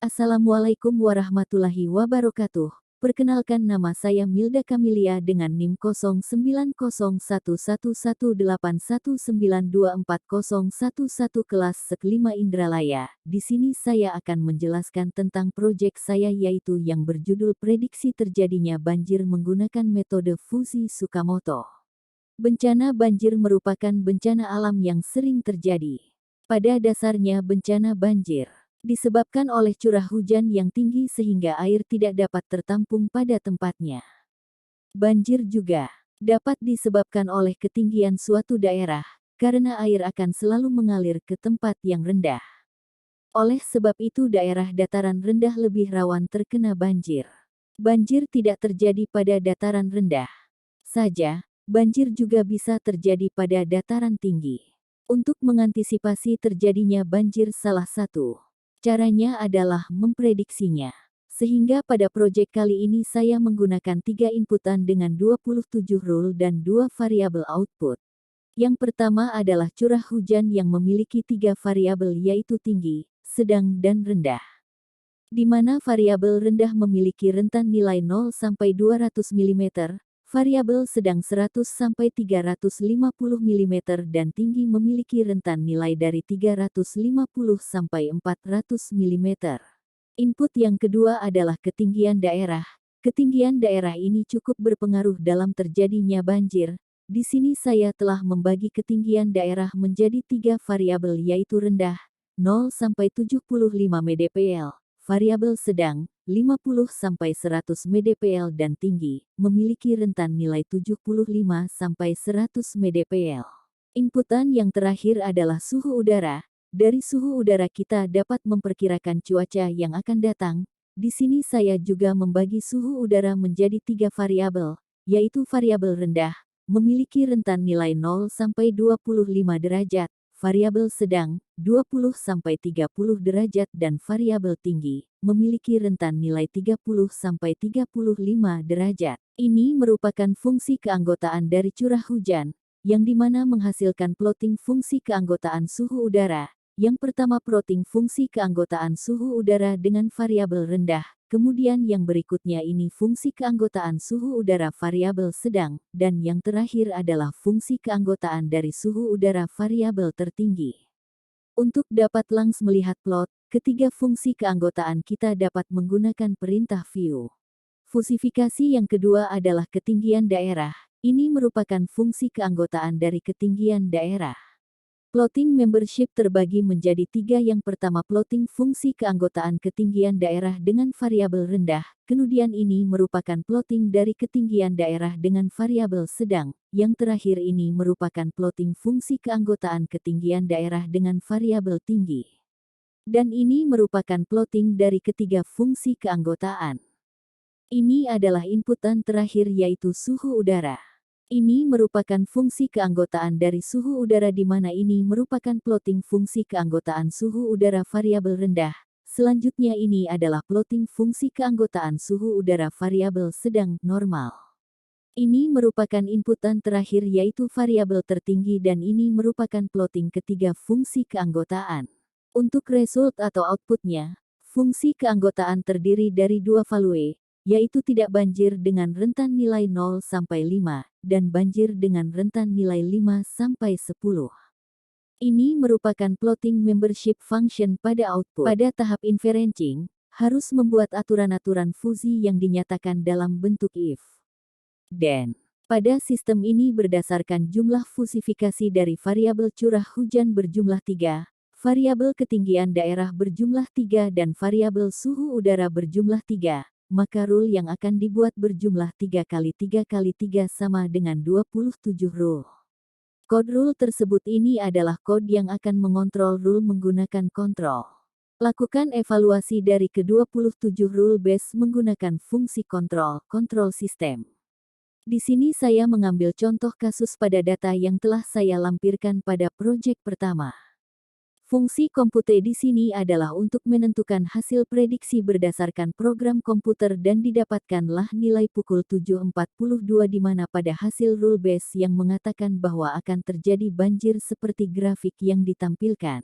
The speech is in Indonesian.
Assalamualaikum warahmatullahi wabarakatuh. Perkenalkan, nama saya Milda Kamilia dengan NIM 09011181940111 kelas Sek 5 Indralaya. Di sini saya akan menjelaskan tentang proyek saya, yaitu yang berjudul prediksi terjadinya banjir menggunakan metode Fuji Tsukamoto. Bencana banjir merupakan bencana alam yang sering terjadi. Pada dasarnya bencana banjir disebabkan oleh curah hujan yang tinggi sehingga air tidak dapat tertampung pada tempatnya. Banjir juga dapat disebabkan oleh ketinggian suatu daerah, karena air akan selalu mengalir ke tempat yang rendah. Oleh sebab itu daerah dataran rendah lebih rawan terkena banjir. Banjir tidak terjadi pada dataran rendah saja, banjir juga bisa terjadi pada dataran tinggi. Untuk mengantisipasi terjadinya banjir, salah satu caranya adalah memprediksinya. Sehingga pada proyek kali ini saya menggunakan 3 inputan dengan 27 rule dan 2 variabel output. Yang pertama adalah curah hujan yang memiliki 3 variabel, yaitu tinggi, sedang dan rendah. Di mana variabel rendah memiliki rentan nilai 0 sampai 200 mm, variabel sedang 100 sampai 350 mm, dan tinggi memiliki rentan nilai dari 350 sampai 400 mm. Input yang kedua adalah ketinggian daerah. Ketinggian daerah ini cukup berpengaruh dalam terjadinya banjir. Di sini saya telah membagi ketinggian daerah menjadi 3 variabel, yaitu rendah 0 sampai 75 mdpl, variabel sedang 50 sampai 100 mdpl, dan tinggi memiliki rentan nilai 75 sampai 100 mdpl. Inputan yang terakhir adalah suhu udara. Dari suhu udara kita dapat memperkirakan cuaca yang akan datang. Di sini saya juga membagi suhu udara menjadi 3 variabel, yaitu variabel rendah memiliki rentan nilai 0 sampai 25 derajat, variabel sedang 20 sampai 30 derajat, dan variabel tinggi memiliki rentan nilai 30 sampai 35 derajat. Ini merupakan fungsi keanggotaan dari curah hujan, yang dimana menghasilkan plotting fungsi keanggotaan suhu udara. Yang pertama, plotting fungsi keanggotaan suhu udara dengan variabel rendah, kemudian yang berikutnya ini fungsi keanggotaan suhu udara variabel sedang, dan yang terakhir adalah fungsi keanggotaan dari suhu udara variabel tertinggi. Untuk dapat langsung melihat plot ketiga fungsi keanggotaan, kita dapat menggunakan perintah view. Fusifikasi yang kedua adalah ketinggian daerah. Ini merupakan fungsi keanggotaan dari ketinggian daerah. Plotting membership terbagi menjadi 3. Yang pertama, plotting fungsi keanggotaan ketinggian daerah dengan variabel rendah, kemudian ini merupakan plotting dari ketinggian daerah dengan variabel sedang, yang terakhir ini merupakan plotting fungsi keanggotaan ketinggian daerah dengan variabel tinggi. Dan ini merupakan plotting dari ketiga fungsi keanggotaan. Ini adalah inputan terakhir, yaitu suhu udara. Ini merupakan fungsi keanggotaan dari suhu udara, di mana ini merupakan plotting fungsi keanggotaan suhu udara variabel rendah. Selanjutnya ini adalah plotting fungsi keanggotaan suhu udara variabel sedang normal. Ini merupakan inputan terakhir, yaitu variabel tertinggi, dan ini merupakan plotting ketiga fungsi keanggotaan. Untuk result atau outputnya, fungsi keanggotaan terdiri dari 2 value, yaitu tidak banjir dengan rentan nilai 0 sampai 5, dan banjir dengan rentan nilai 5 sampai 10. Ini merupakan plotting membership function pada output. Pada tahap inferencing, harus membuat aturan-aturan Fuji yang dinyatakan dalam bentuk if. Dan pada sistem ini berdasarkan jumlah fusifikasi dari variabel curah hujan berjumlah 3, variabel ketinggian daerah berjumlah 3, dan variabel suhu udara berjumlah 3. Maka rule yang akan dibuat berjumlah 3 kali 3 kali 3 sama dengan 27 rule. Kode rule tersebut ini adalah kode yang akan mengontrol rule menggunakan kontrol. Lakukan evaluasi dari ke-27 rule base menggunakan fungsi kontrol sistem. Di sini saya mengambil contoh kasus pada data yang telah saya lampirkan pada proyek pertama. Fungsi kompute di sini adalah untuk menentukan hasil prediksi berdasarkan program komputer, dan didapatkanlah nilai pukul 7.42, di mana pada hasil rule base yang mengatakan bahwa akan terjadi banjir seperti grafik yang ditampilkan.